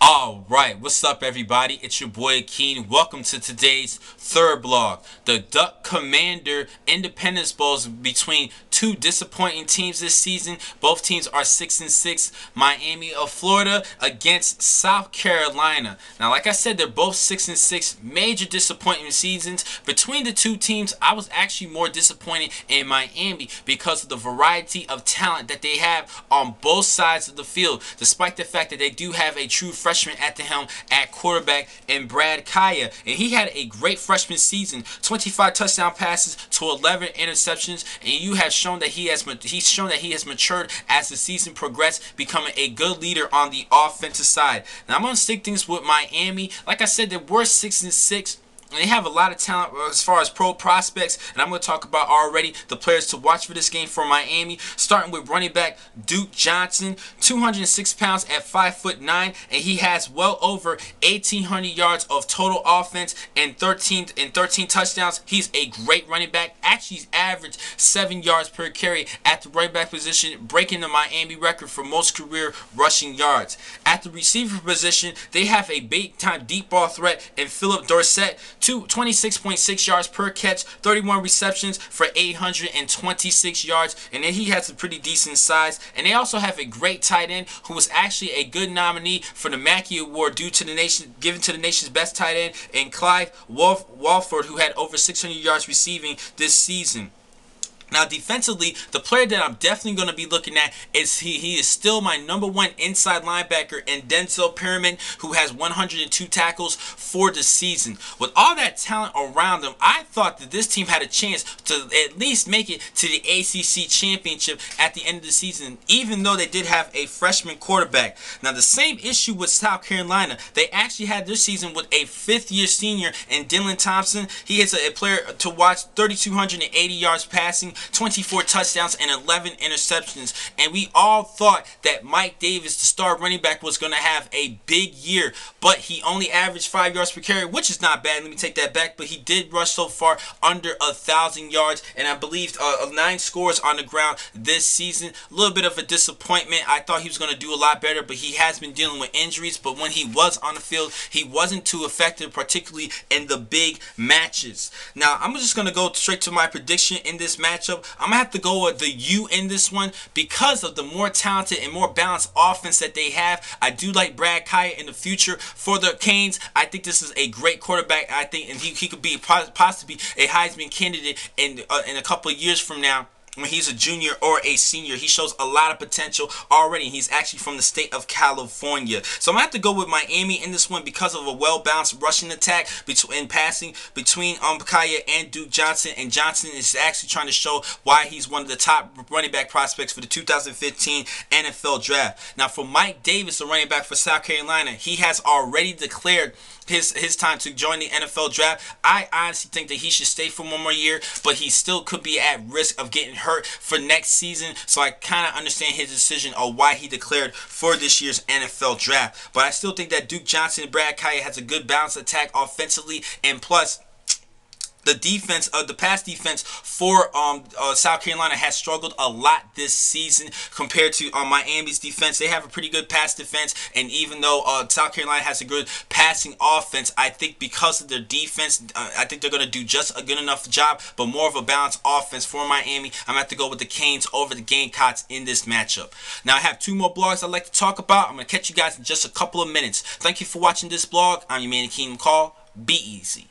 Alright, what's up everybody? It's your boy Keen. Welcome to today's third blog. The Duck Commander Independence Bowls between two disappointing teams this season. Both teams are 6-6. Miami of Florida against South Carolina. Now, like I said, they're both 6-6. Major disappointment seasons. Between the two teams, I was actually more disappointed in Miami because of the variety of talent that they have on both sides of the field, despite the fact that they do have a true freshman at the helm at quarterback in Brad Kaaya, and he had a great freshman season, 25 touchdown passes to 11 interceptions, and you have shown that he has matured as the season progressed, becoming a good leader on the offensive side. Now I'm going to stick things with Miami. Like I said, they were 6-6. And they have a lot of talent as far as pro prospects, and I'm going to talk about already the players to watch for this game for Miami, starting with running back Duke Johnson, 206 pounds at 5'9", and he has well over 1,800 yards of total offense and 13 touchdowns. He's a great running back. Actually, he's averaged 7 yards per carry at the running back position, breaking the Miami record for most career rushing yards. At the receiver position, they have a big-time deep ball threat in Philip Dorsett, 26.6 yards per catch, 31 receptions for 826 yards, and then he has a pretty decent size. And they also have a great tight end who was actually a good nominee for the Mackey Award given to the nation's best tight end, and Clive Walford, who had over 600 yards receiving this season. Now, defensively, the player that I'm definitely going to be looking at is he is still my #1 inside linebacker in Denzel Perryman, who has 102 tackles for the season. With all that talent around him, I thought that this team had a chance to at least make it to the ACC championship at the end of the season, even though they did have a freshman quarterback. Now, the same issue with South Carolina. They actually had their season with a fifth-year senior in Dylan Thompson. He is a player to watch, 3,280 yards passing, 24 touchdowns and 11 interceptions, and we all thought that Mike Davis, the star running back, was going to have a big year, but he only averaged 5 yards per carry, which is not bad. Let me take that back, but he did rush so far under 1,000 yards, and I believe 9 scores on the ground this season. A little bit of a disappointment. I thought he was going to do a lot better, but he has been dealing with injuries, but when he was on the field, he wasn't too effective, particularly in the big matches. Now, I'm just going to go straight to my prediction in this matchup. I'm going to have to go with the U in this one because of the more talented and more balanced offense that they have. I do like Brad Kaaya in the future for the Canes. I think this is a great quarterback. I think and he could be possibly a Heisman candidate in a couple of years from now. When he's a junior or a senior, he shows a lot of potential already. He's actually from the state of California. So I'm going to have to go with Miami in this one because of a well-balanced rushing attack between Kaaya and Duke Johnson. And Johnson is actually trying to show why he's one of the top running back prospects for the 2015 NFL Draft. Now, for Mike Davis, the running back for South Carolina, he has already declared his time to join the NFL Draft. I honestly think that he should stay for one more year, but he still could be at risk of getting hurt for next season. So I kind of understand his decision of why he declared for this year's NFL Draft. But I still think that Duke Johnson and Brad Kaaya has a good balanced attack offensively, and plus the defense, the pass defense for South Carolina has struggled a lot this season compared to Miami's defense. They have a pretty good pass defense, and even though South Carolina has a good passing offense, I think because of their defense, I think they're going to do just a good enough job, but more of a balanced offense for Miami. I'm going to have to go with the Canes over the Gamecocks in this matchup. Now, I have 2 more blogs I'd like to talk about. I'm going to catch you guys in just a couple of minutes. Thank you for watching this blog. I'm your man, Keenan McCall. Be easy.